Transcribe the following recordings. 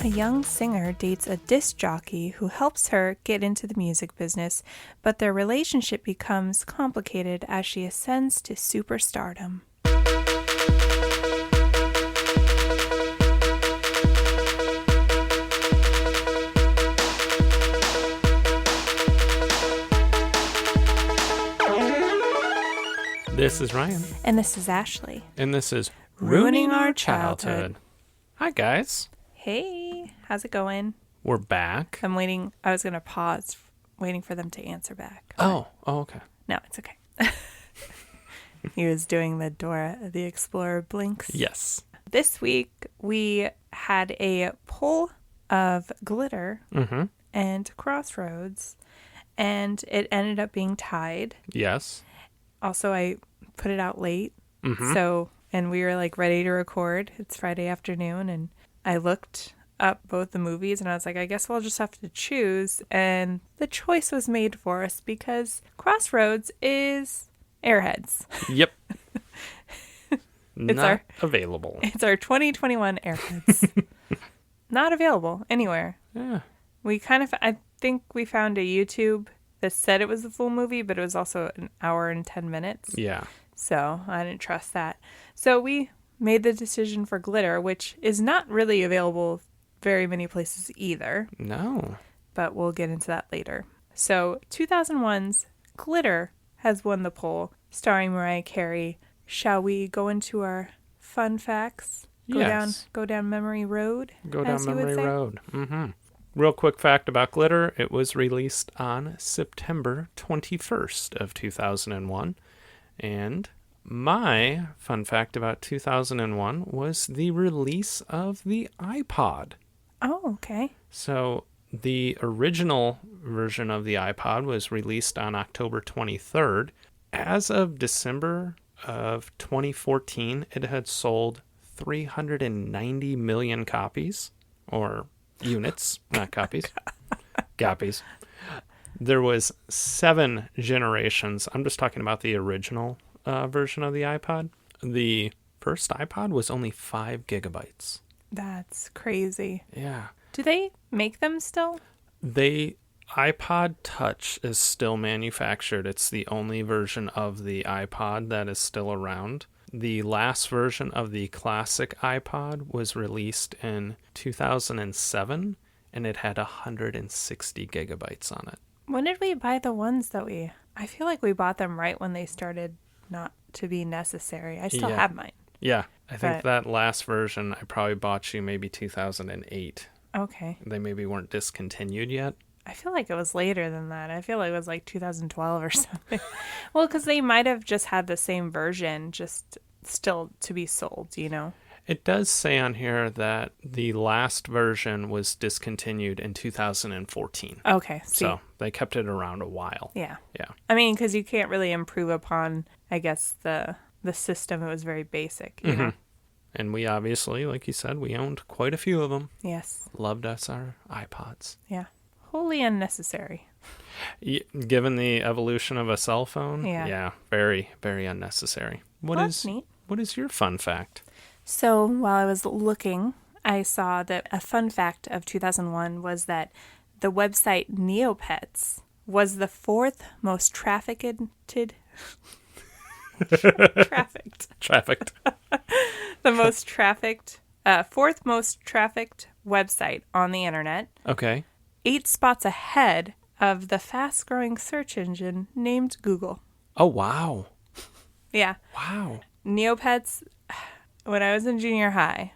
A young singer dates a disc jockey who helps her get into the music business, but their relationship becomes complicated as she ascends to superstardom. This is Ryan. And this is Ashley. And this is Ruining Our Childhood. Hi, guys. Hey, how's it going? We're back. I'm waiting. I was going to pause, waiting for them to answer back. Oh, okay. No, it's okay. He was doing the Dora the Explorer blinks. Yes. This week, we had a poll of Glitter and Crossroads, and it ended up being tied. Yes. Also, I put it out late, and we were like ready to record. It's Friday afternoon, and I looked up both the movies, and I was like, I guess we'll just have to choose. And the choice was made for us because Crossroads is Airheads. Yep. Not available. It's our 2021 Airheads. Not available anywhere. Yeah. I think we found a YouTube that said it was the full movie, but it was also an hour and 10 minutes. Yeah. So I didn't trust that. So we made the decision for Glitter, which is not really available very many places either. No. But we'll get into that later. So 2001's Glitter has won the poll, starring Mariah Carey. Shall we go into our fun facts? Yes. Go down memory road. Go down memory road. Real quick fact about Glitter. It was released on September 21st of 2001. And my fun fact about 2001 was the release of the iPod. Oh, okay. So the original version of the iPod was released on October 23rd. As of December of 2014, it had sold 390 million copies, or units, not copies. Copies. There was 7 generations. I'm just talking about the original version of the iPod. The first iPod was only 5 gigabytes. That's crazy. Yeah. Do they make them still? iPod Touch is still manufactured. It's the only version of the iPod that is still around. The last version of the classic iPod was released in 2007, and it had 160 gigabytes on it. When did we buy the ones that I feel like we bought them right when they started not to be necessary. I still have mine. Yeah, I think that last version I probably bought you maybe 2008. Okay. They maybe weren't discontinued yet. I feel like it was later than that. I feel like it was like 2012 or something. Well, because they might have just had the same version, just still to be sold, you know? It does say on here that the last version was discontinued in 2014. Okay. See. So they kept it around a while. Yeah. Yeah. I mean, because you can't really improve upon, I guess, the system. It was very basic, you know? And we obviously, like you said, we owned quite a few of them. Yes. Loved us our iPods. Yeah. Wholly unnecessary. Given the evolution of a cell phone, yeah, very, very unnecessary. That's neat. What is your fun fact? So while I was looking, I saw that a fun fact of 2001 was that the website Neopets was the 4th most trafficked the most trafficked 4th most trafficked website on the internet. Okay. 8 spots ahead of the fast-growing search engine named Google. Oh, wow. Yeah. Wow. Neopets, when I was in junior high,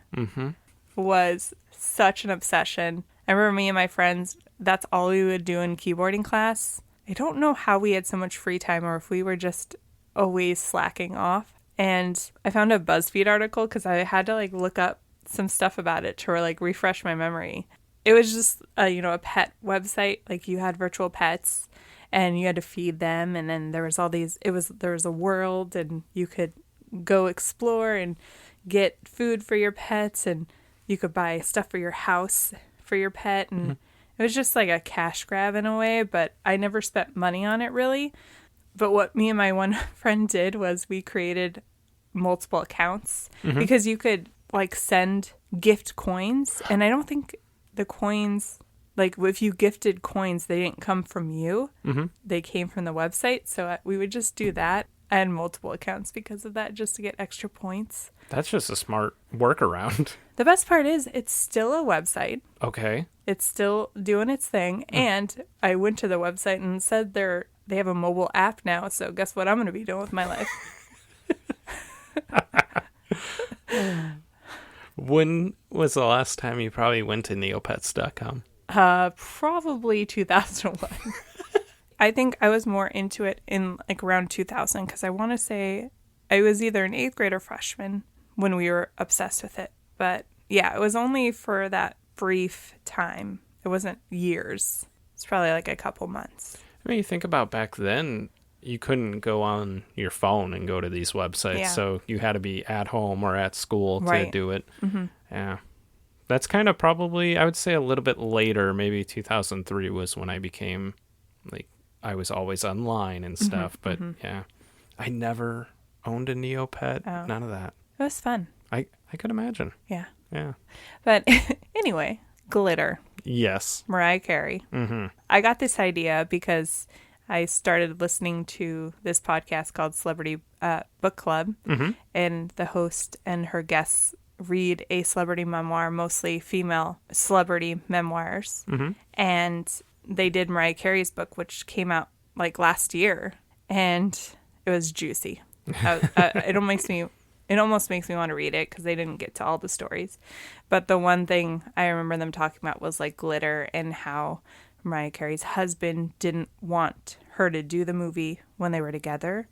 was such an obsession. I remember me and my friends, that's all we would do in keyboarding class. I don't know how we had so much free time or if we were just always slacking off. And I found a BuzzFeed article because I had to look up some stuff about it to refresh my memory. It was just a pet website. Like, you had virtual pets and you had to feed them, and then there was all these, there was a world, and you could go explore and get food for your pets, and you could buy stuff for your house for your pet, and it was just like a cash grab in a way, but I never spent money on it really. But what me and my one friend did was we created multiple accounts because you could send gift coins, and I don't think the coins, like if you gifted coins, they didn't come from you. Mm-hmm. They came from the website. So we would just do that. I had multiple accounts because of that, just to get extra points. That's just a smart workaround. The best part is it's still a website. Okay. It's still doing its thing. And I went to the website and said they have a mobile app now. So guess what I'm going to be doing with my life? When was the last time you probably went to neopets.com? Probably 2001. I think I was more into it in like around 2000 because I want to say I was either an 8th grade or freshman when we were obsessed with it. But yeah, it was only for that brief time. It wasn't years. It's probably like a couple months. I mean, you think about back then, you couldn't go on your phone and go to these websites. Yeah. So you had to be at home or at school Right. to do it. Mm-hmm. Yeah. That's kind of probably, I would say a little bit later, maybe 2003 was when I became, like, I was always online and stuff. But yeah, I never owned a Neopet. Oh. None of that. It was fun. I could imagine. Yeah. Yeah. But anyway, Glitter, Yes. Mariah Carey. Mm-hmm. I got this idea because I started listening to this podcast called Celebrity Book Club, and the host and her guests read a celebrity memoir, mostly female celebrity memoirs. And they did Mariah Carey's book, which came out like last year, and it was juicy. It almost makes me want to read it because they didn't get to all the stories. But the one thing I remember them talking about was like glitter and how Mariah Carey's husband didn't want her to do the movie when they were together.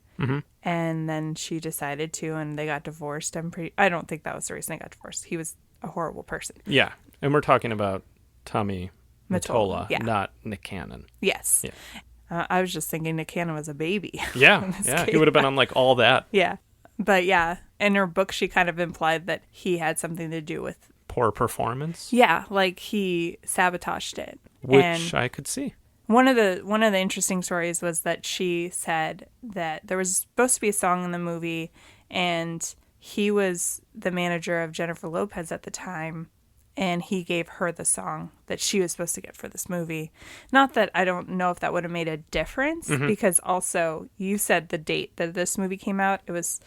And then she decided to, and they got divorced. I don't think that was the reason they got divorced. He was a horrible person. Yeah. And we're talking about Tommy Mottola, Mottola, yeah. not Nick Cannon. Yes. Yeah. I was just thinking Nick Cannon was a baby. Yeah. Yeah. He would have been on like all that. Yeah. But yeah, in her book, she kind of implied that he had something to do with, Poor performance. yeah, like he sabotaged it. Which And I could see. one of the interesting stories was that she said that there was supposed to be a song in the movie, and he was the manager of Jennifer Lopez at the time, and he gave her the song that she was supposed to get for this movie. Not that I don't know if that would have made a difference, because also you said the date that this movie came out, it was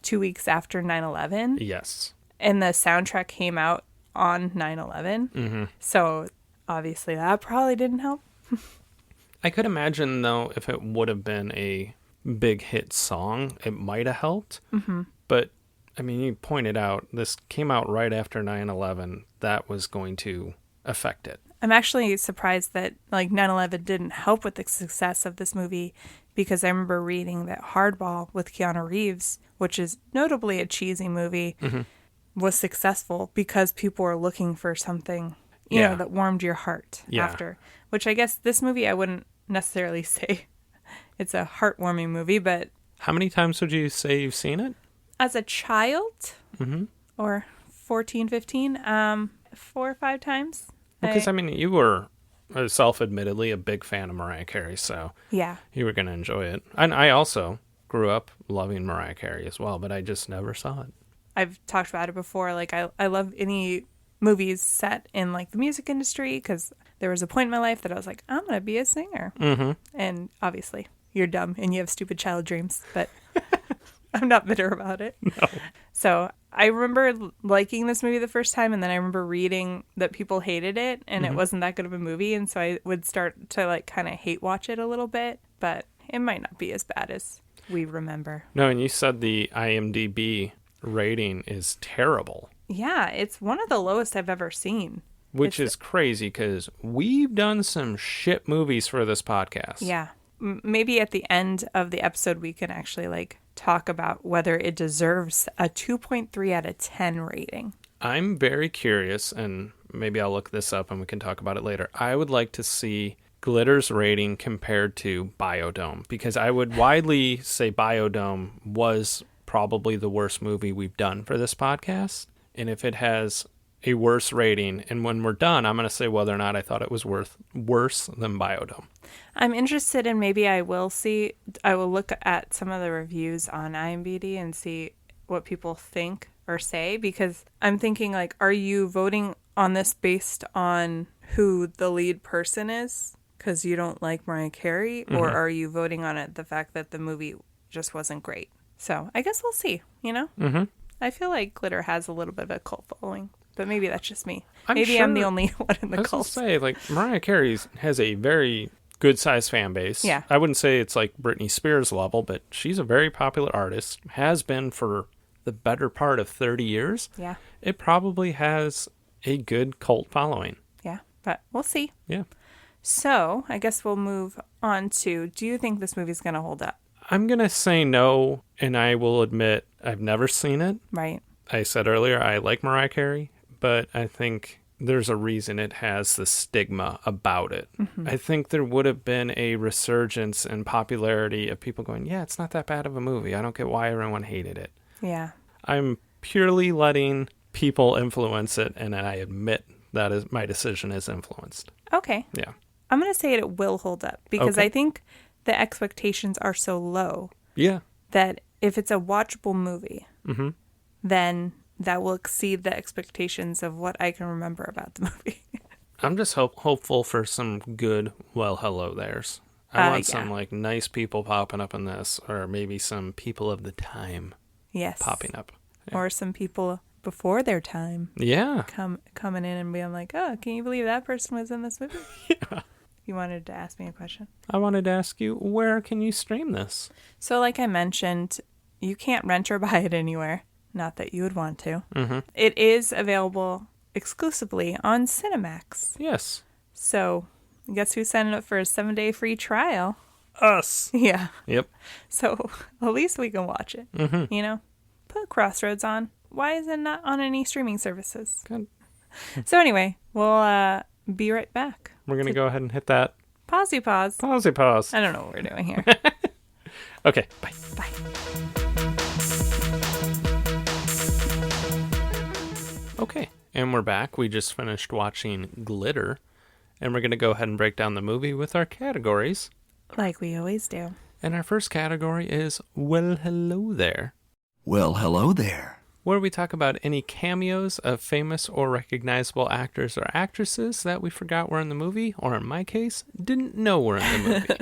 2 weeks after 9/11, Yes. and the soundtrack came out on 9/11. So obviously that probably didn't help. I could imagine, though, if it would have been a big hit song, it might have helped. But, I mean, you pointed out, this came out right after 9/11. That was going to affect it. I'm actually surprised that like 9/11 didn't help with the success of this movie, because I remember reading that Hardball with Keanu Reeves, which is notably a cheesy movie, was successful because people were looking for something, you know, that warmed your heart after. Which I guess this movie I wouldn't necessarily say it's a heartwarming movie, but How many times would you say you've seen it? as a child or 14, 15, 4 or 5 times. Because, I mean, you were self-admittedly a big fan of Mariah Carey, so Yeah. you were going to enjoy it. And I also grew up loving Mariah Carey as well, but I just never saw it. I've talked about it before. Like, I love any movies set in, like, the music industry, because there was a point in my life that I was like, I'm going to be a singer. And obviously, you're dumb and you have stupid child dreams, but I'm not bitter about it. No. So I remember liking this movie the first time, and then I remember reading that people hated it, and it wasn't that good of a movie, and so I would start to, like, kind of hate watch it a little bit, but it might not be as bad as we remember. No, and you said the IMDb rating is terrible. Yeah, it's one of the lowest I've ever seen. Which is crazy, because we've done some shit movies for this podcast. Yeah. Maybe at the end of the episode, we can actually, like, talk about whether it deserves a 2.3 out of 10 rating. I'm very curious, and maybe I'll look this up and we can talk about it later. I would like to see Glitter's rating compared to Biodome, because I would widely say Biodome was probably the worst movie we've done for this podcast. And if it has a worse rating, and when we're done, I'm going to say whether or not I thought it was worse than Biodome. I'm interested in, maybe I will look at some of the reviews on IMDb and see what people think or say, because I'm thinking, like, are you voting on this based on who the lead person is? Because you don't like Mariah Carey? Or are you voting on it the fact that the movie just wasn't great? So I guess we'll see, you know? Mm-hmm. I feel like Glitter has a little bit of a cult following, but maybe that's just me. Maybe I'm the only one in the cult. I was going to say, like, Mariah Carey has a very good-sized fan base. Yeah. I wouldn't say it's like Britney Spears level, but she's a very popular artist, has been for the better part of 30 years. Yeah. It probably has a good cult following. Yeah, but we'll see. Yeah. So I guess we'll move on to, do you think this movie's going to hold up? I'm going to say no, and I will admit I've never seen it. Right. I said earlier I like Mariah Carey, but I think there's a reason it has the stigma about it. Mm-hmm. I think there would have been a resurgence in popularity of people going, yeah, it's not that bad of a movie. I don't get why everyone hated it. Yeah. I'm purely letting people influence it, and I admit that is my decision is influenced. Okay. Yeah. I'm going to say it will hold up because I think the expectations are so low. Yeah. That if it's a watchable movie, then that will exceed the expectations of what I can remember about the movie. I'm just hopeful for some good, well, hello there's. I want some like nice people popping up in this, or maybe some people of the time popping up. Yeah. Or some people before their time. Yeah. Coming in and being like, oh, can you believe that person was in this movie? Yeah. You wanted to ask me a question? I wanted to ask you, where can you stream this? So like I mentioned, you can't rent or buy it anywhere. Not that you would want to. Mm-hmm. It is available exclusively on Cinemax. Yes. So guess who signed up for a 7-day free trial? Us. Yeah. Yep. So at least we can watch it. Mm-hmm. You know? Put Crossroads on. Why is it not on any streaming services? Good. So anyway, we'll be right back. We're going to go ahead and hit that. Pausey pause. Pausey pause. I don't know what we're doing here. Okay. Bye. Bye. Okay. And we're back. We just finished watching Glitter. And we're going to go ahead and break down the movie with our categories. Like we always do. And our first category is Well, Hello There. Well, hello there. Where we talk about any cameos of famous or recognizable actors or actresses that we forgot were in the movie, or in my case, didn't know were in the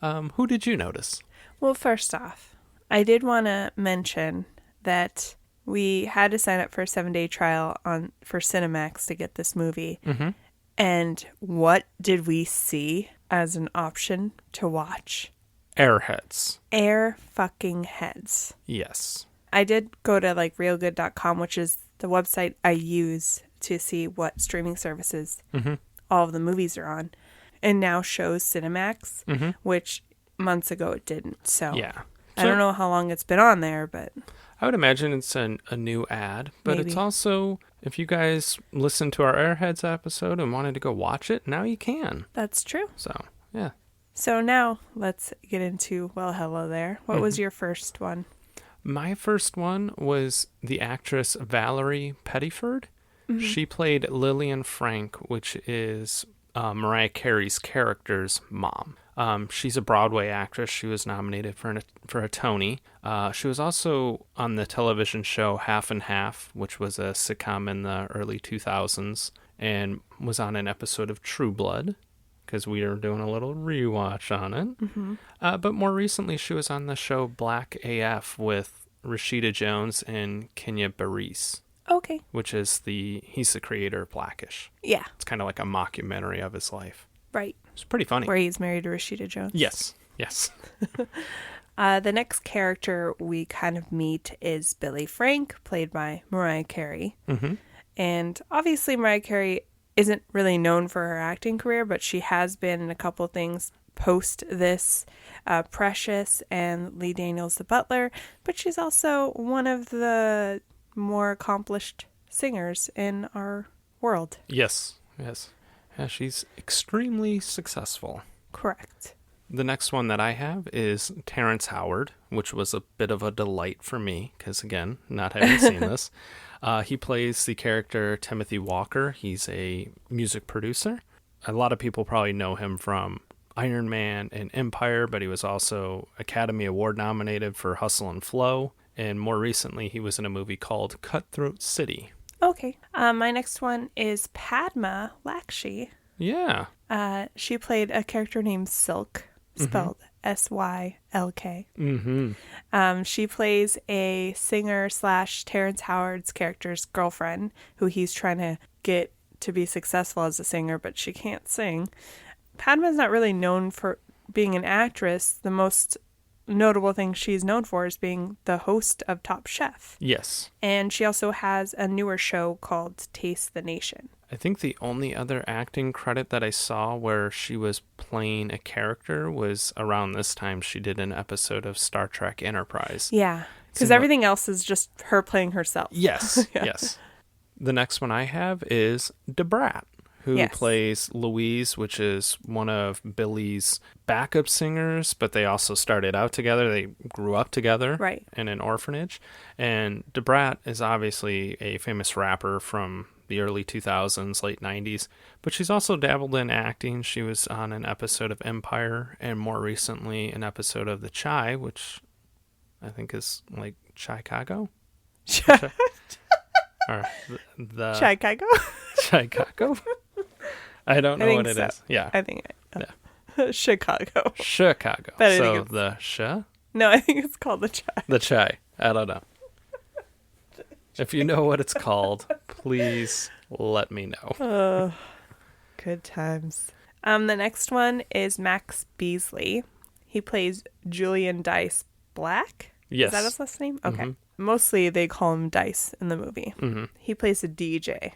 movie. Who did you notice? Well, first off, I did want to mention that we had to sign up for a 7-day trial for Cinemax to get this movie. Mm-hmm. And what did we see as an option to watch? Airheads. Air fucking heads. Yes. I did go to like realgood.com, which is the website I use to see what streaming services all of the movies are on, and now shows Cinemax, which months ago it didn't. So yeah. I don't know how long it's been on there, but I would imagine it's a new ad, but maybe. It's also, if you guys listened to our Airheads episode and wanted to go watch it, now you can. That's true. So, yeah. So now let's get into Well, Hello There. What was your first one? My first one was the actress Valerie Pettyford. Mm-hmm. She played Lillian Frank, which is Mariah Carey's character's mom. She's a Broadway actress. She was nominated for a Tony. She was also on the television show Half and Half, which was a sitcom in the early 2000s, and was on an episode of True Blood, because we are doing a little rewatch on it. Mm-hmm. But more recently, she was on the show Black AF with Rashida Jones and Kenya Barris. Okay. Which is he's the creator of Blackish. Yeah. It's kind of like a mockumentary of his life. Right. It's pretty funny. Where he's married to Rashida Jones. Yes. The next character we kind of meet is Billy Frank, played by Mariah Carey. Mm-hmm. And obviously Mariah Carey isn't really known for her acting career, but she has been in a couple things post this, Precious and Lee Daniels the Butler, but she's also one of the more accomplished singers in our world. Yes. Yeah, she's extremely successful. Correct. The next one that I have is Terrence Howard, which was a bit of a delight for me, because again, not having seen this. He plays the character Timothy Walker. He's a music producer. A lot of people probably know him from Iron Man and Empire, but he was also Academy Award nominated for Hustle and Flow. And more recently, he was in a movie called Cutthroat City. Okay. My next one is Padma Lakshmi. Yeah. She played a character named Silk, spelled Sylk. She plays a singer / Terrence Howard's character's girlfriend, who he's trying to get to be successful as a singer, but she can't sing. Padma's not really known for being an actress. The most notable thing she's known for is being the host of Top Chef. Yes. And she also has a newer show called Taste the Nation. I think the only other acting credit that I saw where she was playing a character was around this time she did an episode of Star Trek Enterprise. Yeah, because everything else is just her playing herself. Yes, Yeah. yes. The next one I have is Debrat, who plays Louise, which is one of Billy's backup singers, but they also started out together. They grew up together in an orphanage. And Debrat is obviously a famous rapper from the early 2000s, late 90s, but she's also dabbled in acting. She was on an episode of Empire and more recently an episode of The Chi, which I think is like Chicago. Or the Chicago? Chicago? I don't know what it is. Yeah. I think Chicago. Chicago. But I so think it's... the Sha? No, I think it's called the Chai. The Chai. I don't know. If you know what it's called, please let me know. Good times. The next one is Max Beasley. He plays Julian Dice Black. Yes. Is that his last name? Okay. Mostly they call him Dice in the movie. He plays a DJ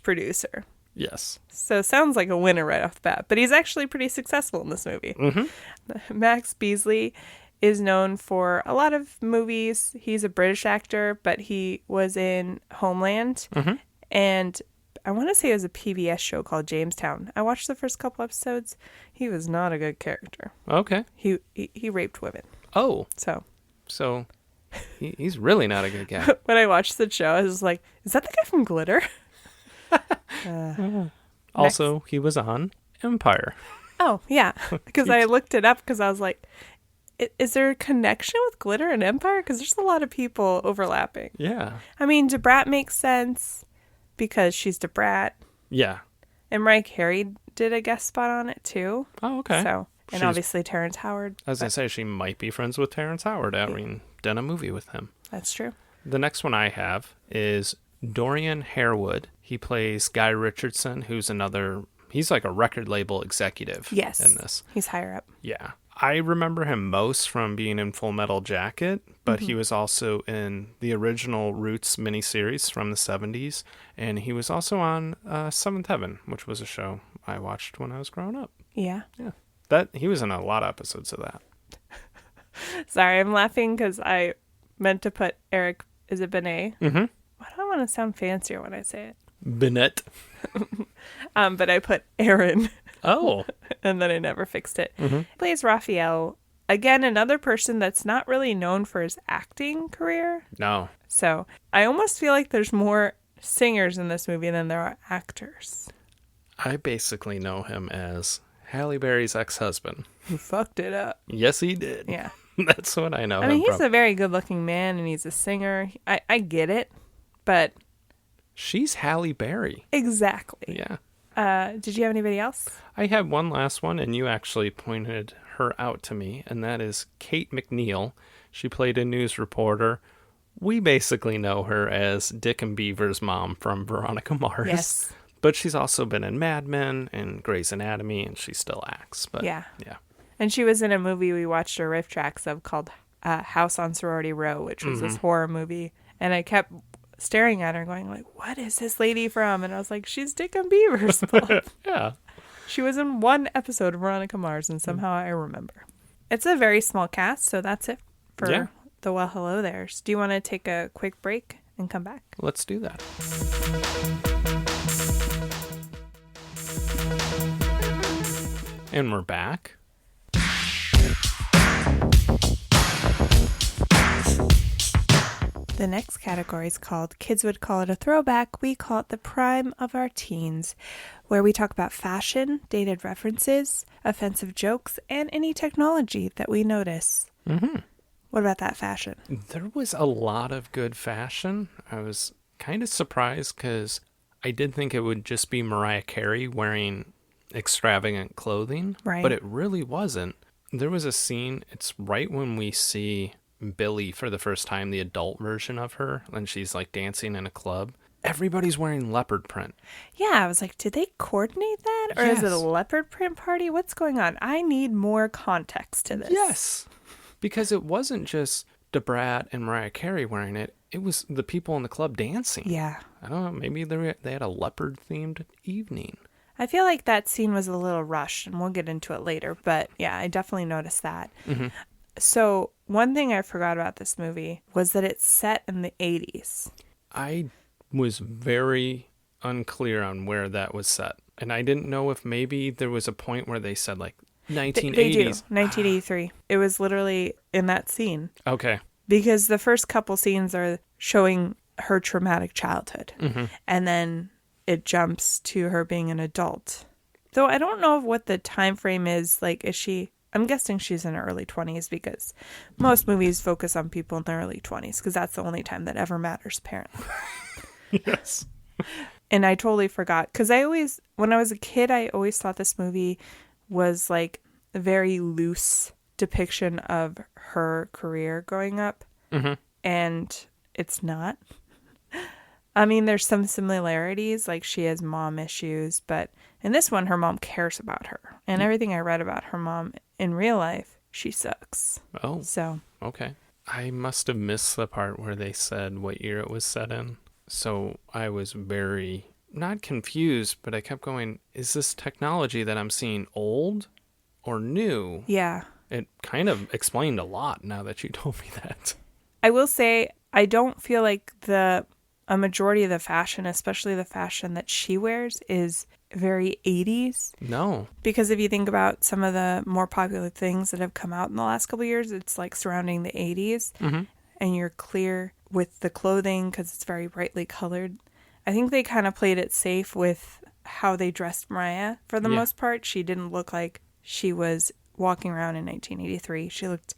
/ producer. Yes. So sounds like a winner right off the bat, but he's actually pretty successful in this movie. Max Beasley is known for a lot of movies. He's a British actor, but he was in Homeland. And I want to say it was a PBS show called Jamestown. I watched the first couple episodes. He was not a good character. Okay. He raped women. Oh. So he's really not a good guy. when I watched the show, I was like, is that the guy from Glitter? Also, he was on Empire. Oh, yeah. Because I looked it up because I was like, is there a connection with Glitter and Empire? Because there's a lot of people overlapping. Yeah. I mean, Debrat makes sense because she's Debrat. Yeah. And Mariah Carey did a guest spot on it too. Oh, okay. So, and obviously Terrence Howard. I was going to say, she might be friends with Terrence Howard. I mean, done a movie with him. That's true. The next one I have is Dorian Harewood. He plays Guy Richardson, who's he's like a record label executive in this. He's higher up. Yeah. I remember him most from being in Full Metal Jacket, but he was also in the original Roots miniseries from the 70s, and he was also on Seventh Heaven, which was a show I watched when I was growing up. Yeah. Yeah. He was in a lot of episodes of that. Sorry, I'm laughing because I meant to put Eric, is it Benet? Why do I want to sound fancier when I say it? Bennett. But I put Aaron. Oh. And then I never fixed it. He plays Raphael. Again, another person that's not really known for his acting career. No. So I almost feel like there's more singers in this movie than there are actors. I basically know him as Halle Berry's ex-husband. Who fucked it up. Yes, he did. Yeah. That's what I know I mean, he's a very good-looking man, and he's a singer. I get it, but... She's Halle Berry. Exactly. Yeah. Did you have anybody else? I had one last one, and you actually pointed her out to me, and that is Kate McNeil. She played a news reporter. We basically know her as Dick and Beaver's mom from Veronica Mars. Yes. But she's also been in Mad Men and Grey's Anatomy, and she still acts. But yeah. And she was in a movie we watched her riff tracks of called House on Sorority Row, which was this horror movie. And I kept staring at her going like, what is this lady from? And I was like, she's Dick and Beaver's mom. Yeah. She was in one episode of Veronica Mars, and somehow I remember. It's a very small cast, so that's it for the Well Hello There's. Do you want to take a quick break and come back? Let's do that. And we're back. The next category is called Kids Would Call It a Throwback. We call it the prime of our teens, where we talk about fashion, dated references, offensive jokes, and any technology that we notice. What about that fashion? There was a lot of good fashion. I was kind of surprised because I did think it would just be Mariah Carey wearing extravagant clothing, Right. but it really wasn't. There was a scene, it's right when we see Billy for the first time, the adult version of her, and she's like dancing in a club. Everybody's wearing leopard print. Yeah, I was like, did they coordinate that? Or is it a Yes. leopard print party? What's going on? I need more context to this. Yes, because it wasn't just DeBrat and Mariah Carey wearing it. It was the people in the club dancing. Yeah. I don't know, maybe they had a leopard-themed evening. I feel like that scene was a little rushed, and we'll get into it later. But yeah, I definitely noticed that. Mm-hmm. So one thing I forgot about this movie was that it's set in the 80s. I was very unclear on where that was set. And I didn't know if maybe there was a point where they said like 1980s. They do. 1983. It was literally in that scene. Okay. Because the first couple scenes are showing her traumatic childhood. Mm-hmm. And then it jumps to her being an adult. Though I don't know what the time frame is. Like, I'm guessing she's in her early 20s because most movies focus on people in their early 20s because that's the only time that ever matters, apparently. Yes. And I totally forgot because when I was a kid, I always thought this movie was like a very loose depiction of her career growing up. Mm-hmm. And it's not. I mean, there's some similarities, like she has mom issues, but in this one, her mom cares about her. And everything I read about her mom in real life, she sucks. Oh, So, okay. I must have missed the part where they said what year it was set in. So I was very, not confused, but I kept going, is this technology that I'm seeing old or new? yeah. It kind of explained a lot now that you told me that. I will say, I don't feel like a majority of the fashion, especially the fashion that she wears, is very 80s. No. Because if you think about some of the more popular things that have come out in the last couple of years, it's like surrounding the 80s. Mm-hmm. And you're clear with the clothing because it's very brightly colored. I think they kind of played it safe with how they dressed Mariah for the most part. She didn't look like she was walking around in 1983. She looked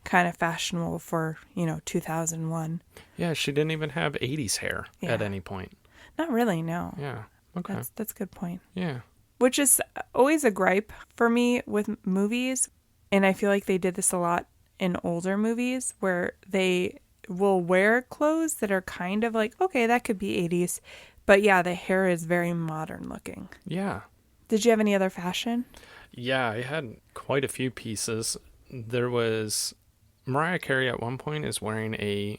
kind of fashionable for, 2001. Yeah, she didn't even have 80s hair at any point. Not really, no. Yeah. Okay. That's a good point. Yeah. Which is always a gripe for me with movies. And I feel like they did this a lot in older movies where they will wear clothes that are kind of like, okay, that could be 80s. But yeah, the hair is very modern looking. Yeah. Did you have any other fashion? Yeah, I had quite a few pieces. There was Mariah Carey at one point is wearing a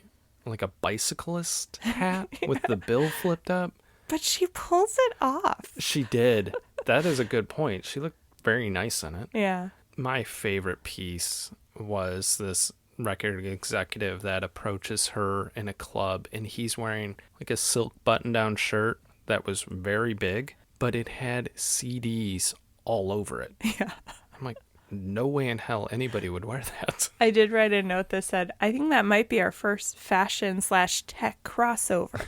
bicyclist hat with the bill flipped up. But she pulls it off. She did. That is a good point. She looked very nice in it. Yeah. My favorite piece was this record executive that approaches her in a club, and he's wearing like a silk button-down shirt that was very big, but it had CDs all over it. Yeah. I'm like, no way in hell anybody would wear that. I did write a note that said, I think that might be our first fashion/tech crossover.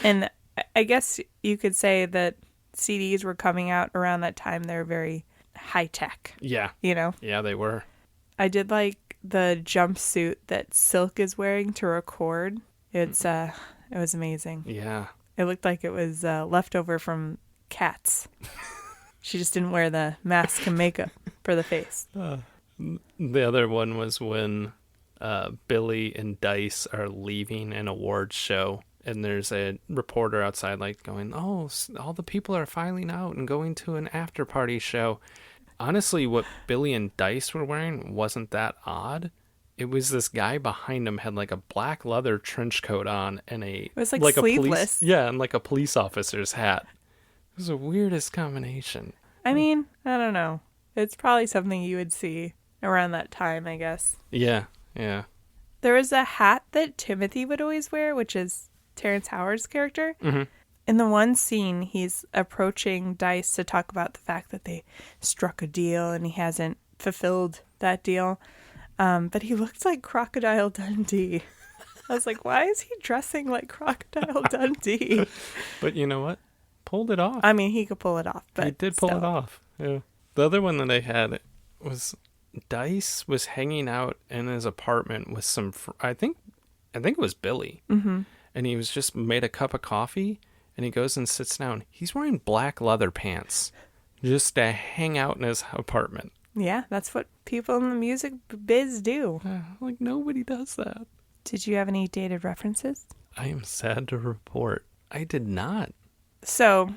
And I guess you could say that CDs were coming out around that time. They're very high tech. Yeah. Yeah, they were. I did like the jumpsuit that Silk is wearing to record. It was amazing. Yeah. It looked like it was leftover from Cats. She just didn't wear the mask and makeup for the face. The other one was when Billy and Dice are leaving an awards show, and there's a reporter outside like going, oh, all the people are filing out and going to an after party show. Honestly, what Billy and Dice were wearing wasn't that odd. It was this guy behind him had like a black leather trench coat on and it was like a sleeveless. and like a police officer's hat. It was the weirdest combination. I mean, I don't know. It's probably something you would see around that time, I guess. Yeah. There was a hat that Timothy would always wear, which is Terrence Howard's character. Mm-hmm. In the one scene, he's approaching Dice to talk about the fact that they struck a deal and he hasn't fulfilled that deal. But he looked like Crocodile Dundee. I was like, why is he dressing like Crocodile Dundee? But you know what? Pulled it off. I mean, he could pull it off. But he did pull it off. Yeah. The other one that I had was Dice was hanging out in his apartment with some, I think it was Billy. Mm-hmm. and he was just made a cup of coffee, and he goes and sits down. He's wearing black leather pants just to hang out in his apartment. Yeah, that's what people in the music biz do. Like, nobody does that. Did you have any dated references? I am sad to report I did not. So,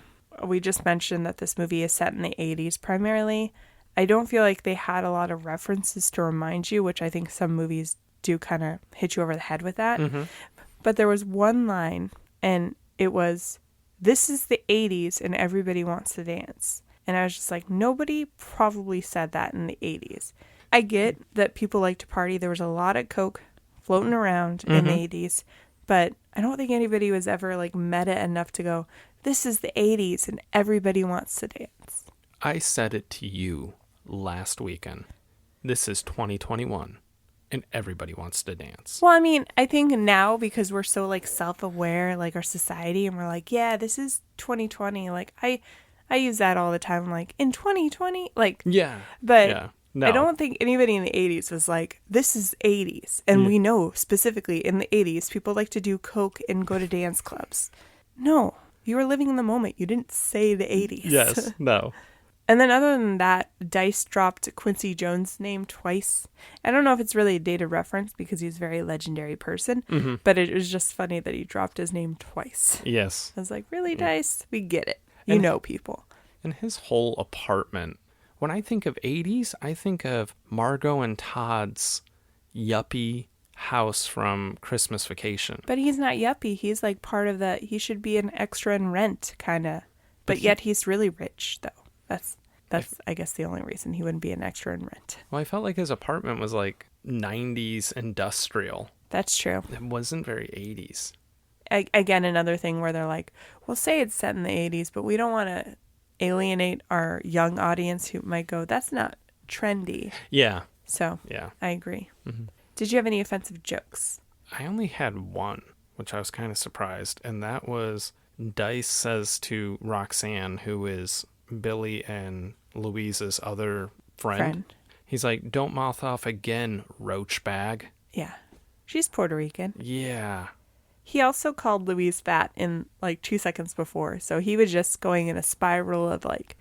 we just mentioned that this movie is set in the 80s primarily. I don't feel like they had a lot of references to remind you, which I think some movies do kind of hit you over the head with that. Mm-hmm. But there was one line, and it was, "This is the 80s and everybody wants to dance." And I was just like, nobody probably said that in the 80s. I get that people like to party. There was a lot of Coke floating around in the 80s. But I don't think anybody was ever like meta enough to go, this is the 80s and everybody wants to dance. I said it to you last weekend. This is 2021 and everybody wants to dance. Well, I mean, I think now because we're so like self-aware, like our society, and we're like, yeah, this is 2020. Like I use that all the time. I'm like, in 2020? Like, yeah. But yeah. No. I don't think anybody in the 80s was like, this is 80s. And we know specifically in the 80s, people like to do Coke and go to dance clubs. No, you were living in the moment. You didn't say the 80s. Yes, no. And then other than that, Dice dropped Quincy Jones' name twice. I don't know if it's really a dated reference because he's a very legendary person, but it was just funny that he dropped his name twice. Yes. I was like, really, Dice? We get it. You know people. And his whole apartment. When I think of 80s, I think of Margot and Todd's yuppie house from Christmas Vacation. But he's not yuppie. He's like part of the, he should be an extra in Rent, kind of. But yet he's really rich, though. That's I guess, the only reason he wouldn't be an extra in Rent. Well, I felt like his apartment was like 90s industrial. That's true. It wasn't very 80s. Again, another thing where they're like, well, say it's set in the 80s, but we don't want to alienate our young audience who might go, that's not trendy. Yeah. So, yeah, I agree. Mm-hmm. Did you have any offensive jokes? I only had one, which I was kind of surprised, and that was Dice says to Roxanne, who is Billy and Louise's other friend. He's like, don't mouth off again, roach bag. Yeah. She's Puerto Rican. Yeah. He also called Louise fat in like 2 seconds before. So he was just going in a spiral of like,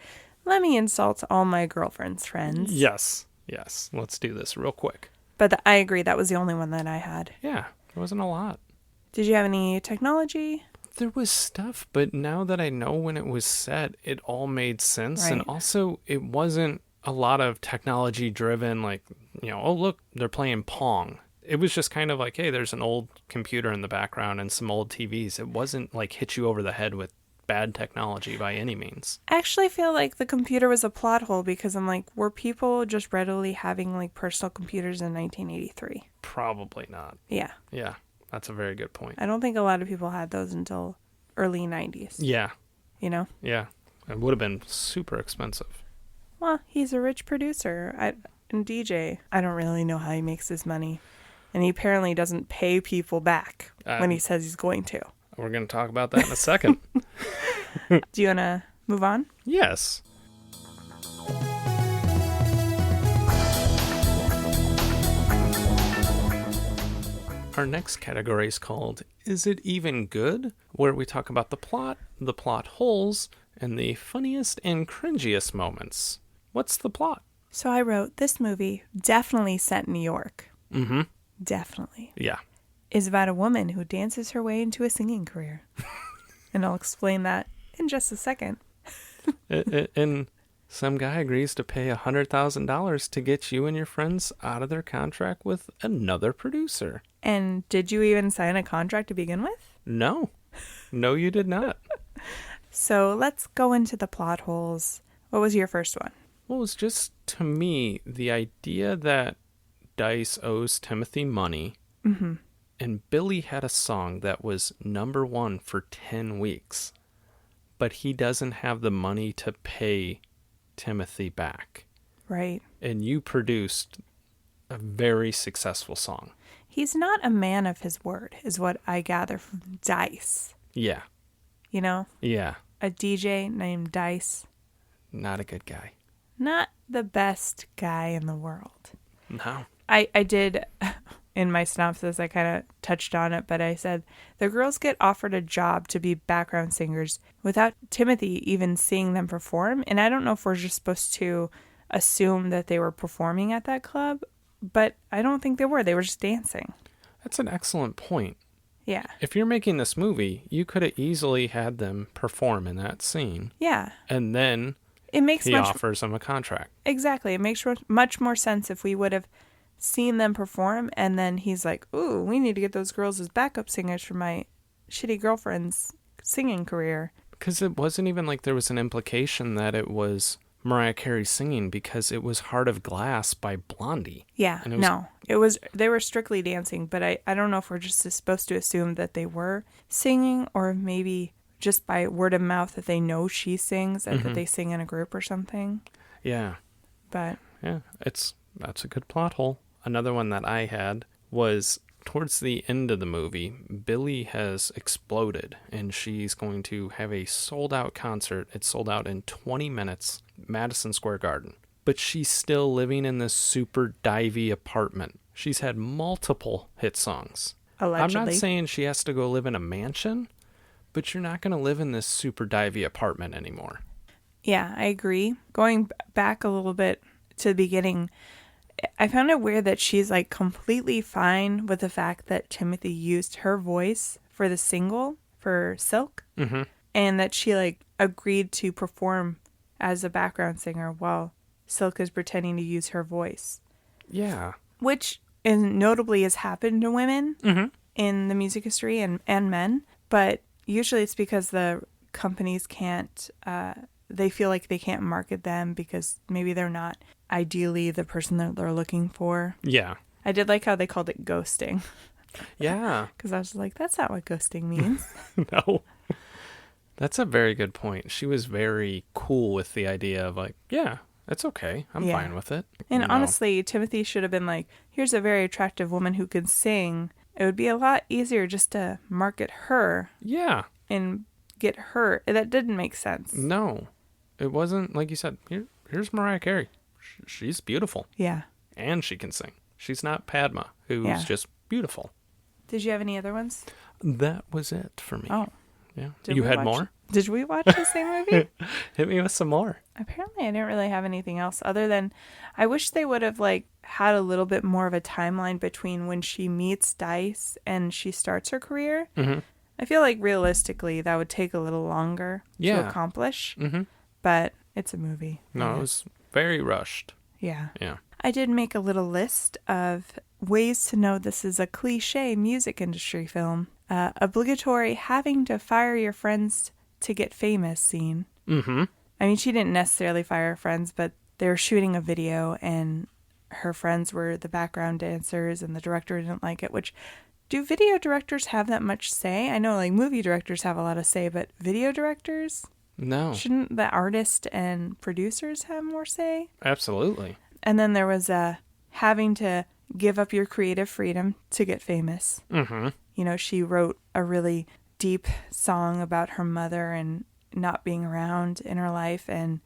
let me insult all my girlfriend's friends. Yes. Yes. Let's do this real quick. But I agree. That was the only one that I had. Yeah. There wasn't a lot. Did you have any technology? There was stuff, but now that I know when it was set, it all made sense. Right. And also, it wasn't a lot of technology driven, like, you know, oh, look, they're playing Pong. It was just kind of like, hey, there's an old computer in the background and some old TVs. It wasn't like hit you over the head with bad technology by any means. I actually feel like the computer was a plot hole because I'm like, were people just readily having like personal computers in 1983? Probably not. Yeah. Yeah, that's a very good point. I don't think a lot of people had those until early 90s. Yeah. You know? Yeah. It would have been super expensive. Well, he's a rich producer and DJ. I don't really know how he makes his money. And he apparently doesn't pay people back when he says he's going to. We're going to talk about that in a second. Do you want to move on? Yes. Our next category is called Is It Even Good? Where we talk about the plot holes, and the funniest and cringiest moments. What's the plot? So I wrote, this movie, definitely set in New York. Mm-hmm. Definitely. Yeah. Is about a woman who dances her way into a singing career. And I'll explain that in just a second. And some guy agrees to pay $100,000 to get you and your friends out of their contract with another producer. And did you even sign a contract to begin with? No. No, you did not. So let's go into the plot holes. What was your first one? Well, it was just, to me, the idea that Dice owes Timothy money. Mm-hmm. And Billy had a song that was #1 for 10 weeks. But he doesn't have the money to pay Timothy back. Right. And you produced a very successful song. He's not a man of his word, is what I gather from Dice. Yeah. You know? Yeah. A DJ named Dice. Not a good guy. Not the best guy in the world. No. I did, in my synopsis, I kind of touched on it, but I said the girls get offered a job to be background singers without Timothy even seeing them perform. And I don't know if we're just supposed to assume that they were performing at that club, but I don't think they were. They were just dancing. That's an excellent point. Yeah. If you're making this movie, you could have easily had them perform in that scene. Yeah. And then he offers them a contract. Exactly. It makes much more sense if we would have seen them perform and then he's like, ooh, we need to get those girls as backup singers for my shitty girlfriend's singing career. Because it wasn't even like there was an implication that it was Mariah Carey singing, because it was Heart of Glass by Blondie. Yeah, they were strictly dancing, but I don't know if we're just supposed to assume that they were singing, or maybe just by word of mouth that they know she sings and that they sing in a group or something. Yeah. But yeah, that's a good plot hole. Another one that I had was towards the end of the movie, Billie has exploded and she's going to have a sold out concert. It's sold out in 20 minutes, Madison Square Garden. But she's still living in this super divey apartment. She's had multiple hit songs. Allegedly. I'm not saying she has to go live in a mansion, but you're not going to live in this super divey apartment anymore. Yeah, I agree. Going back a little bit to the beginning, I found it weird that she's like completely fine with the fact that Timothy used her voice for the single for Silk, and that she like agreed to perform as a background singer while Silk is pretending to use her voice. Yeah. Which notably has happened to women in the music industry and men, but usually it's because the companies can't, they feel like they can't market them because maybe they're not ideally the person that they're looking for. Yeah. I did like how they called it ghosting. Yeah. Because I was like, that's not what ghosting means. No. That's a very good point. She was very cool with the idea of like, yeah, it's okay. I'm fine with it. And honestly, Timothy should have been like, here's a very attractive woman who can sing. It would be a lot easier just to market her. Yeah. And get her. That didn't make sense. No. It wasn't, like you said, here's Mariah Carey. She's beautiful. Yeah. And she can sing. She's not Padma, who's just beautiful. Did you have any other ones? That was it for me. Oh. Yeah. You had more? Did we watch the same movie? Hit me with some more. Apparently I didn't really have anything else other than I wish they would have like had a little bit more of a timeline between when she meets Dice and she starts her career. I feel like realistically that would take a little longer to accomplish. But it's a movie. No, it was very rushed. Yeah. Yeah. I did make a little list of ways to know this is a cliche music industry film. Obligatory having to fire your friends to get famous scene. I mean, she didn't necessarily fire her friends, but they were shooting a video and her friends were the background dancers and the director didn't like it, which, do video directors have that much say? I know like movie directors have a lot of say, but video directors? No. Shouldn't the artist and producers have more say? Absolutely. And then there was having to give up your creative freedom to get famous. You know, she wrote a really deep song about her mother and not being around in her life. And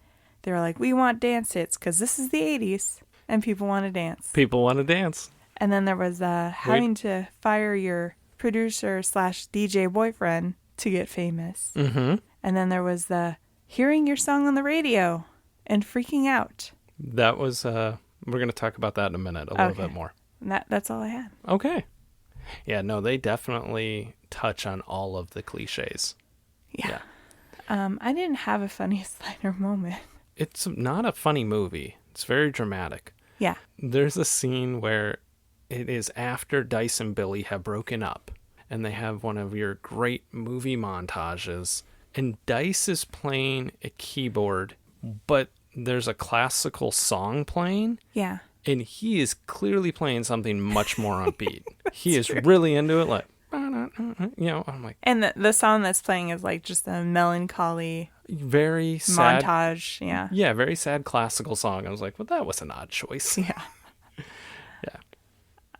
they were like, we want dance hits because this is the 80s and people want to dance. People want to dance. And then there was having to fire your producer / DJ boyfriend to get famous. And then there was the hearing your song on the radio and freaking out. That was, we're going to talk about that in a minute, a little bit more. That's all I had. Okay. Yeah, no, they definitely touch on all of the cliches. Yeah. I didn't have a funny Slider moment. It's not a funny movie. It's very dramatic. Yeah. There's a scene where it is after Dice and Billie have broken up, and they have one of your great movie montages, and Dice is playing a keyboard, but there's a classical song playing. Yeah. And he is clearly playing something much more upbeat. He is really into it, like, you know, I'm like... And the song that's playing is like just a melancholy... Very sad... montage, yeah. Yeah, very sad classical song. I was like, well, that was an odd choice. Yeah. Yeah.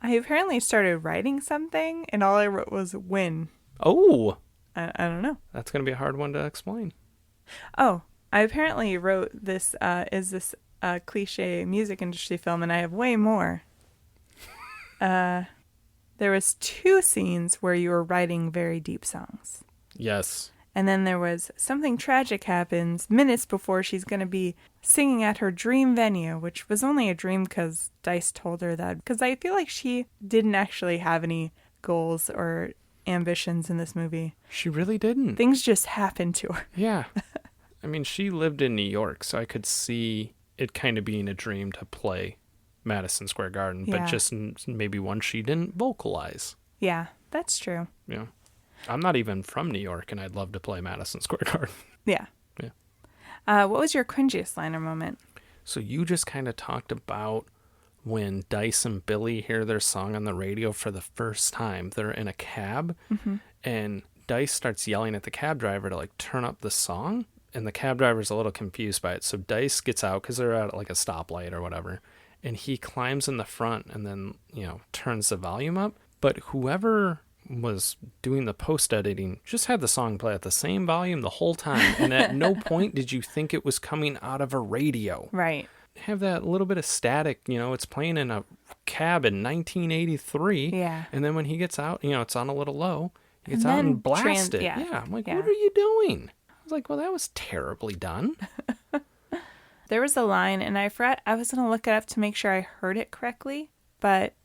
I apparently started writing something, and all I wrote was win. Oh! I don't know. That's going to be a hard one to explain. Oh, I apparently wrote this, is this a cliche music industry film, and I have way more. there was 2 scenes where you were writing very deep songs. Yes. And then there was something tragic happens minutes before she's going to be singing at her dream venue, which was only a dream because Dice told her that. Because I feel like she didn't actually have any goals or ambitions in this movie. She really didn't. Things just happened to her. Yeah. I mean, she lived in New York, so I could see it kind of being a dream to play Madison Square Garden, but just maybe one she didn't vocalize. Yeah, that's true. Yeah. I'm not even from New York, and I'd love to play Madison Square Garden. Yeah. Yeah. What was your cringiest liner moment? So you just kind of talked about when Dice and Billy hear their song on the radio for the first time. They're in a cab, and Dice starts yelling at the cab driver to like turn up the song, and the cab driver's a little confused by it. So Dice gets out because they're at like a stoplight or whatever, and he climbs in the front and then, turns the volume up. But whoever was doing the post-editing just had the song play at the same volume the whole time, and at no point did you think it was coming out of a radio. Right. Have that little bit of static, it's playing in a cab in 1983. Yeah. And then when he gets out, it's on a little low. He gets And out then and blasts it. yeah. I'm like, what are you doing? I was like, well, that was terribly done. There was a line, and I forgot, I was going to look it up to make sure I heard it correctly, but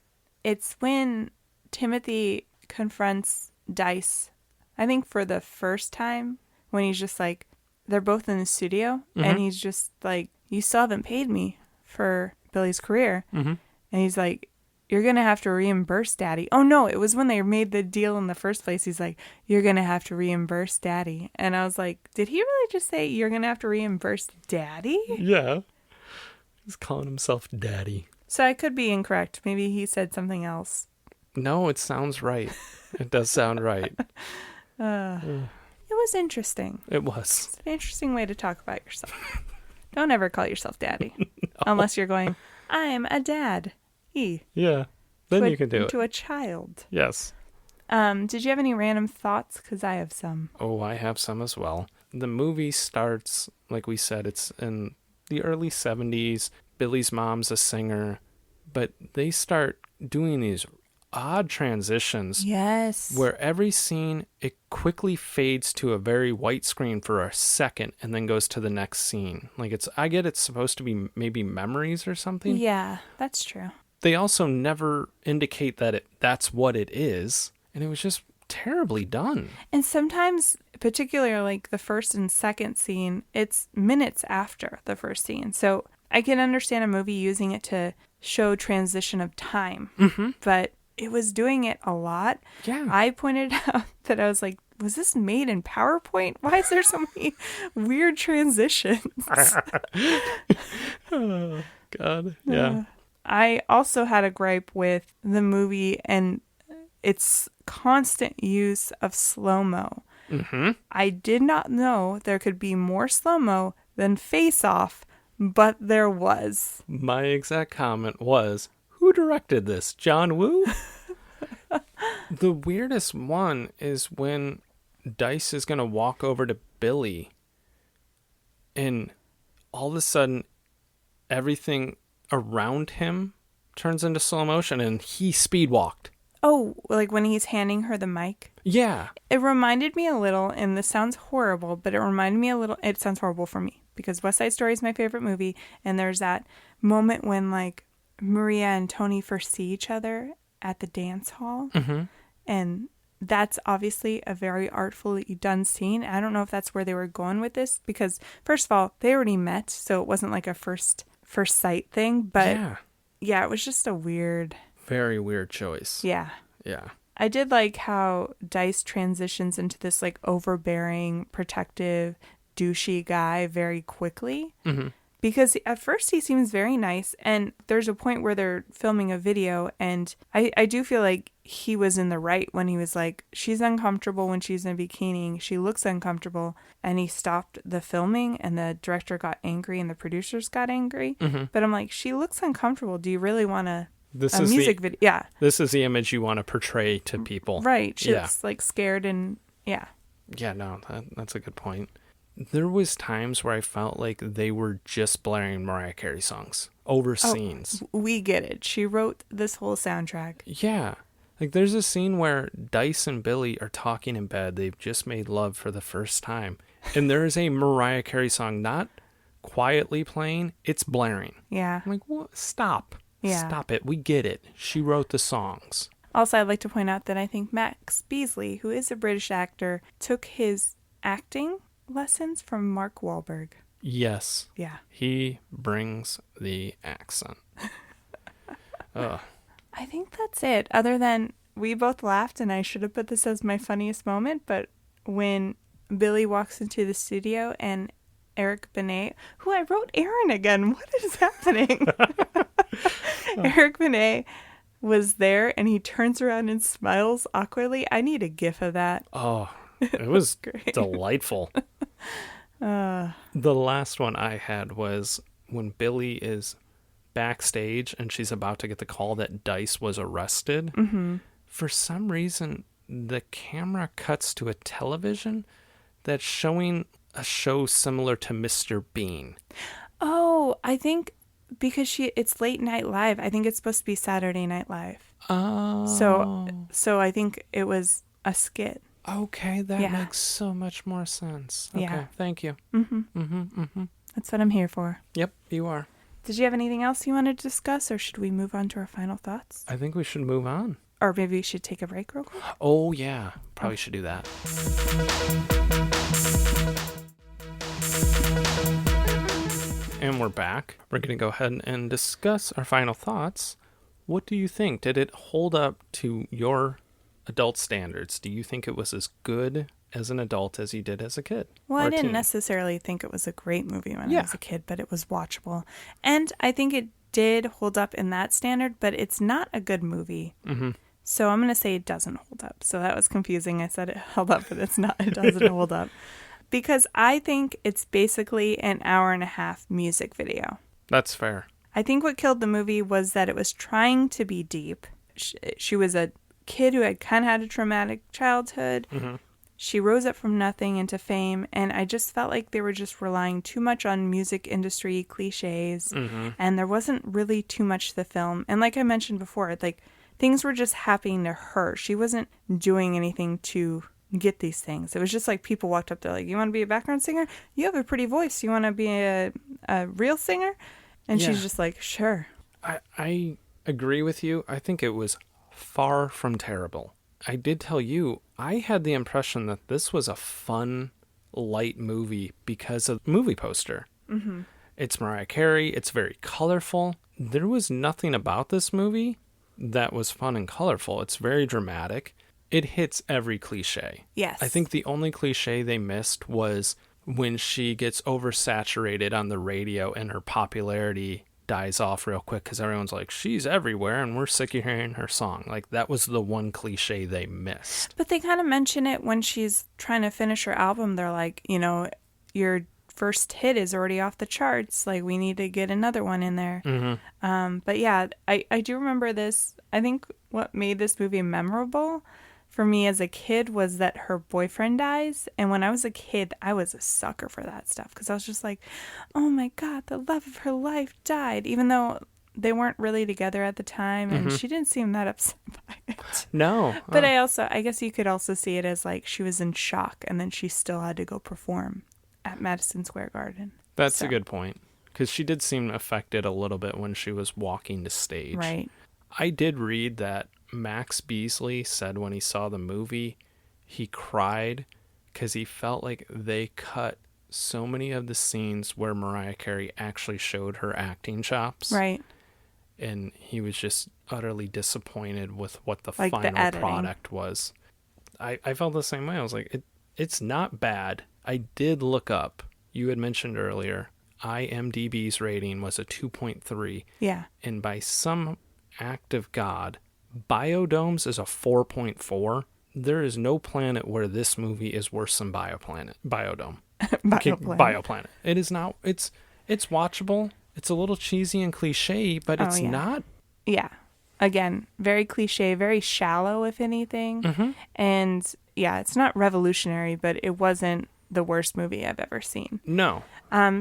it's when Timothy confronts Dice, I think for the first time, when he's just like, they're both in the studio, and he's just like, you still haven't paid me for Billy's career. And he's like, you're going to have to reimburse Daddy. Oh, no, it was when they made the deal in the first place. He's like, you're going to have to reimburse Daddy. And I was like, did he really just say you're going to have to reimburse Daddy? Yeah. He's calling himself Daddy. So I could be incorrect. Maybe he said something else. No, it sounds right. It does sound right. It was interesting. It was. It's an interesting way to talk about yourself. Don't ever call yourself Daddy. No. Unless you're going, I'm a dad. Yeah. Then you can do it. To a child. Yes. Did you have any random thoughts? Because I have some. Oh, I have some as well. The movie starts, like we said, it's in the early 70s. Billy's mom's a singer. But they start doing these odd transitions. Yes. Where every scene, it quickly fades to a very white screen for a second and then goes to the next scene. Like I get it's supposed to be maybe memories or something. Yeah, that's true. They also never indicate that that's what it is. And it was just terribly done. And sometimes, particularly like the first and second scene, it's minutes after the first scene. So I can understand a movie using it to show transition of time. But it was doing it a lot. Yeah. I pointed out that I was like, was this made in PowerPoint? Why is there so many weird transitions? Oh, God. Yeah. I also had a gripe with the movie and its constant use of slow-mo. I did not know there could be more slow-mo than Face Off, but there was. My exact comment was, who directed this? John Woo? The weirdest one is when Dice is going to walk over to Billy and all of a sudden everything around him turns into slow motion and he speed walked. Oh, like when he's handing her the mic? Yeah. It reminded me a little, and this sounds horrible, but it reminded me a little, it sounds horrible for me because West Side Story is my favorite movie. And there's that moment when like Maria and Tony first see each other at the dance hall. And that's obviously a very artfully done scene. I don't know if that's where they were going with this because first of all, they already met. So it wasn't like a first sight thing, but yeah, it was just a very weird choice. Yeah. Yeah. I did like how Dice transitions into this like overbearing, protective, douchey guy very quickly. Because at first he seems very nice, and there's a point where they're filming a video, and I do feel like he was in the right when he was like, she's uncomfortable when she's in a bikini, she looks uncomfortable, and he stopped the filming, and the director got angry, and the producers got angry. But I'm like, she looks uncomfortable. Do you really want a music video? Yeah. This is the image you want to portray to people. Right. She looks like scared and yeah. Yeah, no, that's a good point. There was times where I felt like they were just blaring Mariah Carey songs over scenes. We get it. She wrote this whole soundtrack. Yeah. Like, there's a scene where Dice and Billy are talking in bed. They've just made love for the first time. And there is a Mariah Carey song not quietly playing, it's blaring. Yeah. I'm like, what? Stop. Yeah. Stop it. We get it. She wrote the songs. Also, I'd like to point out that I think Max Beasley, who is a British actor, took his acting lessons from Mark Wahlberg. Yes. Yeah. He brings the accent. Ugh. I think that's it. Other than we both laughed, and I should have put this as my funniest moment, but when Billy walks into the studio and Eric Benet, who I wrote Aaron again. What is happening? Eric Benet was there, and he turns around and smiles awkwardly. I need a gif of that. Oh, it was Great. delightful. The last one I had was when Billy is backstage and she's about to get the call that Dice was arrested. Mm-hmm. For some reason, the camera cuts to a television that's showing a show similar to Mr. Bean. Oh, I think because it's late night live. I think it's supposed to be Saturday Night Live. Oh. So I think it was a skit. Okay, that Yeah. makes so much more sense. Okay, Yeah. thank you. That's what I'm here for. Yep, you are. Did you have anything else you wanted to discuss, or should we move on to our final thoughts? I think we should move on. Or maybe we should take a break real quick? Oh, yeah. Probably should do that. And we're back. We're going to go ahead and discuss our final thoughts. What do you think? Did it hold up to your adult standards? Do you think it was as good as an adult as you did as a kid? Well, or I a didn't teen? necessarily think it was a great movie when I Yeah. was a kid, but it was watchable. And I think it did hold up in that standard, but it's not a good movie. Mm-hmm. So I'm going to say it doesn't hold up. So that was confusing. I said it held up, but it's not. It doesn't hold up. Because I think it's basically an hour and a half music video. That's fair. I think what killed the movie was that it was trying to be deep. She was a kid who had kind of had a traumatic childhood. Mm-hmm. She rose up from nothing into fame, and I just felt like they were just relying too much on music industry cliches, and there wasn't really too much to the film. And like I mentioned before, like things were just happening to her. She wasn't doing anything to get these things. It was just like people walked up there like, you want to be a background singer? You have a pretty voice. You want to be a real singer? And Yeah. she's just like, sure. I agree with you. I think it was far from terrible. I did tell you, I had the impression that this was a fun, light movie because of the movie poster. Mm-hmm. It's Mariah Carey. It's very colorful. There was nothing about this movie that was fun and colorful. It's very dramatic. It hits every cliche. Yes. I think the only cliche they missed was when she gets oversaturated on the radio and her popularity dies off real quick because everyone's like, she's everywhere and we're sick of hearing her song. Like, that was the one cliche they missed. But they kind of mention it when she's trying to finish her album. They're like, you know, your first hit is already off the charts. Like, we need to get another one in there. Mm-hmm. But yeah, I do remember this. I think what made this movie memorable for me as a kid was that her boyfriend dies. And when I was a kid, I was a sucker for that stuff because I was just like, oh my God, the love of her life died, even though they weren't really together at the time. And she didn't seem that upset by it. No. But I guess you could also see it as like she was in shock and then she still had to go perform at Madison Square Garden. That's So, a good point. Because she did seem affected a little bit when she was walking to stage. right. I did read that Max Beasley said when he saw the movie, he cried because he felt like they cut so many of the scenes where Mariah Carey actually showed her acting chops. Right. And he was just utterly disappointed with what the Like the final editing. product was. I felt the same way. I was like, it's not bad. I did look up. You had mentioned earlier, IMDb's rating was a 2.3. Yeah. And by some act of God, Biodomes is a 4.4. There is no planet where this movie is worse than Biodome. Bioplanet. It is not. It's watchable. It's a little cheesy and cliche, but it's not. Yeah. Again, very cliche, very shallow, if anything. And yeah, it's not revolutionary, but it wasn't the worst movie I've ever seen. No.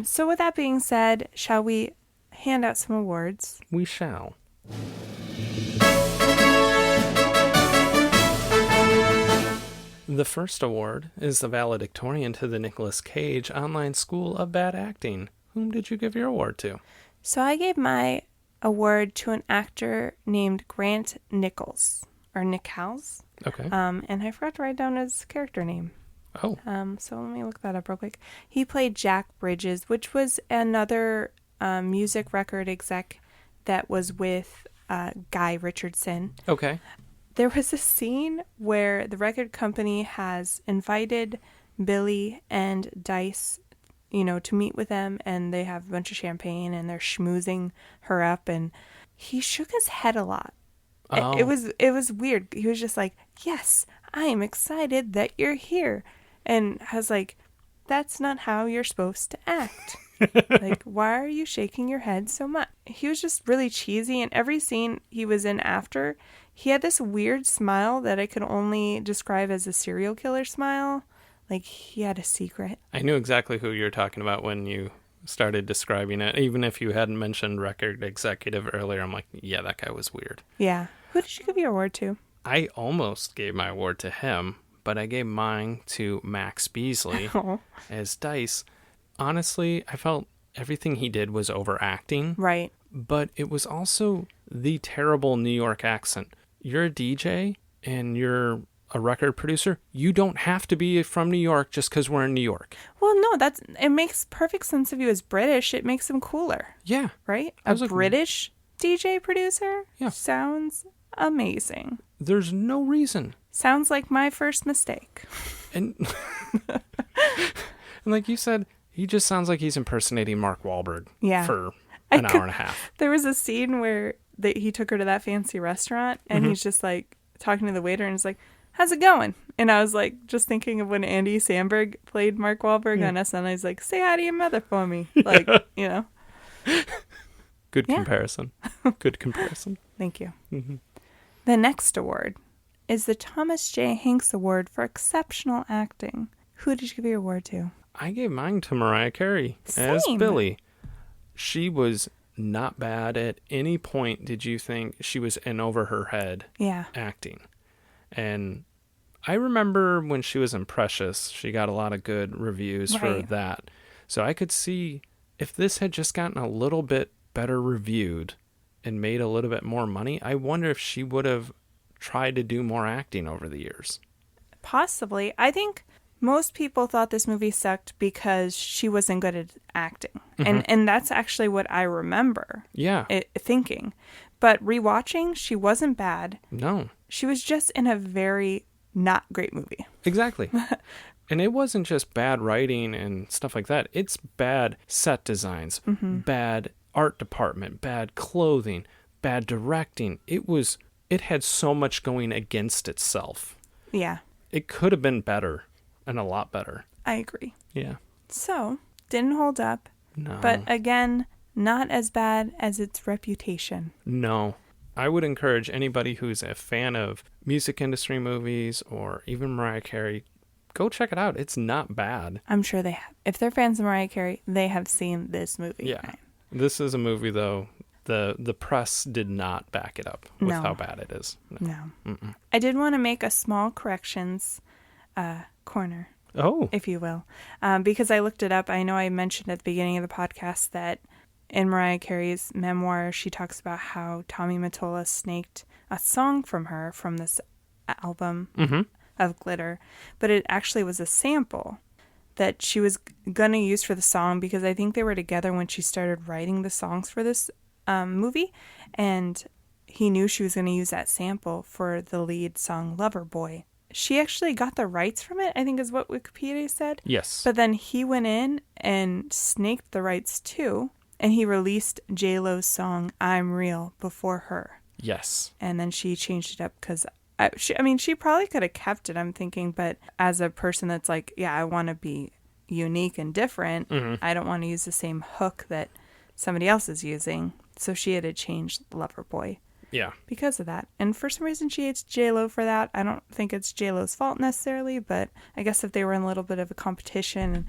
So with that being said, shall we hand out some awards? We shall. The first award is the valedictorian to the Nicolas Cage Online School of Bad Acting. Whom did you give your award to? So I gave my award to an actor named Grant Nichols, or Nichols. Okay. And I forgot to write down his character name. Oh. So let me look that up real quick. He played Jack Bridges, which was another music record exec that was with Guy Richardson. Okay. There was a scene where the record company has invited Billy and Dice, to meet with them, and they have a bunch of champagne and they're schmoozing her up, and he shook his head a lot. Oh. It was weird. He was just like, "Yes, I am excited that you're here." And I was like, "That's not how you're supposed to act." Like, why are you shaking your head so much? He was just really cheesy, and every scene he was in after, he had this weird smile that I could only describe as a serial killer smile. Like, he had a secret. I knew exactly who you were talking about when you started describing it. Even if you hadn't mentioned record executive earlier, I'm like, yeah, that guy was weird. Yeah. Who did you give your award to? I almost gave my award to him, but I gave mine to Max Beasley as Dice. Honestly, I felt everything he did was overacting. Right. But it was also the terrible New York accent. You're a DJ and you're a record producer. You don't have to be from New York just because we're in New York. Well, no, it makes perfect sense if he was British. It makes him cooler. Yeah. Right? A British DJ producer? Yeah. Sounds amazing. There's no reason. Sounds like my first mistake. And, and like you said, he just sounds like he's impersonating Mark Wahlberg for an hour and a half. There was a scene where he took her to that fancy restaurant, and he's just like talking to the waiter, and he's like, "How's it going?" And I was like, just thinking of when Andy Samberg played Mark Wahlberg on SNL. He's like, "Say hi to your mother for me." Like, Good comparison. Good comparison. Thank you. Mm-hmm. The next award is the Thomas J. Hanks Award for Exceptional Acting. Who did you give your award to? I gave mine to Mariah Carey as Billy. She was not bad at any point. Did you think she was in over her head acting? And I remember when she was in Precious, she got a lot of good reviews for that. So I could see if this had just gotten a little bit better reviewed and made a little bit more money, I wonder if she would have tried to do more acting over the years. Possibly. I think most people thought this movie sucked because she wasn't good at acting. And that's actually what I remember thinking. But rewatching, she wasn't bad. No. She was just in a very not great movie. Exactly. And it wasn't just bad writing and stuff like that. It's bad set designs, bad art department, bad clothing, bad directing. It had so much going against itself. Yeah. It could have been better and a lot better. I agree. Yeah. So, didn't hold up. No. But again, not as bad as its reputation. No. I would encourage anybody who's a fan of music industry movies or even Mariah Carey, go check it out. It's not bad. I'm sure they have. If they're fans of Mariah Carey, they have seen this movie. Yeah. Right? This is a movie, though, the press did not back it up with how bad it is. No. I did want to make a small corrections corner. Oh. If you will. Because I looked it up. I know I mentioned at the beginning of the podcast that in Mariah Carey's memoir, she talks about how Tommy Mottola snaked a song from her from this album of Glitter. But it actually was a sample that she was going to use for the song because I think they were together when she started writing the songs for this movie. And he knew she was going to use that sample for the lead song Lover Boy. She actually got the rights from it, I think is what Wikipedia said. Yes. But then he went in and snaked the rights too. And he released J-Lo's song, I'm Real, before her. Yes. And then she changed it up because, she probably could have kept it, I'm thinking. But as a person that's like, yeah, I want to be unique and different. I don't want to use the same hook that somebody else is using. So she had to change Lover Boy. Yeah. Because of that. And for some reason she hates J-Lo for that. I don't think it's J-Lo's fault necessarily, but I guess if they were in a little bit of a competition,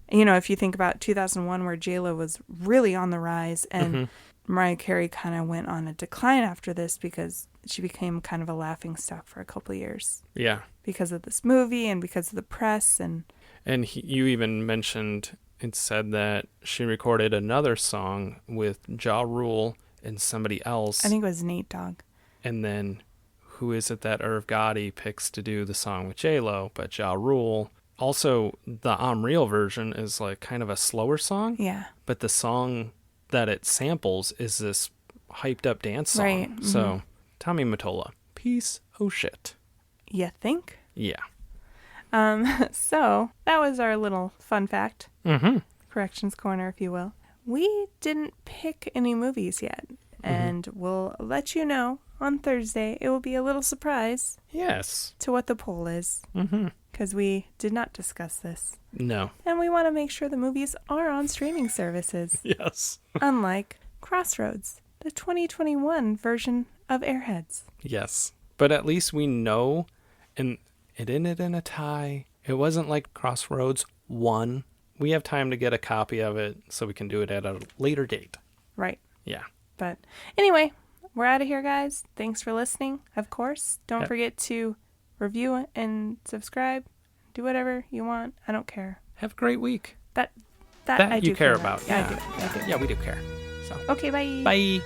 if you think about 2001 where J-Lo was really on the rise and Mariah Carey kind of went on a decline after this because she became kind of a laughingstock for a couple of years. Yeah. Because of this movie and because of the press. And you even mentioned, it said that she recorded another song with Ja Rule and somebody else. I think it was Nate Dogg. And then who is it that Irv Gotti picks to do the song with J-Lo, but Ja Rule. Also, the I'm Real version is like kind of a slower song. Yeah. But the song that it samples is this hyped up dance song. Right. Mm-hmm. So, Tommy Mottola, piece of shit. You think? Yeah. So that was our little fun fact. Mm-hmm. Corrections corner, if you will. We didn't pick any movies yet. And we'll let you know on Thursday. It will be a little surprise. Yes. To what the poll is. Mm-hmm. Because we did not discuss this. No. And we want to make sure the movies are on streaming services. Yes. Unlike Crossroads, the 2021 version of Airheads. Yes. But at least we know, and it ended in a tie. It wasn't like Crossroads won. We have time to get a copy of it so we can do it at a later date. Right. Yeah. But anyway, we're out of here, guys. Thanks for listening, of course. Don't forget to review and subscribe. Do whatever you want. I don't care. Have a great week. That That I do you care about. about. Yeah, Yeah. I do. Yeah, we do care. So. Okay, bye. Bye.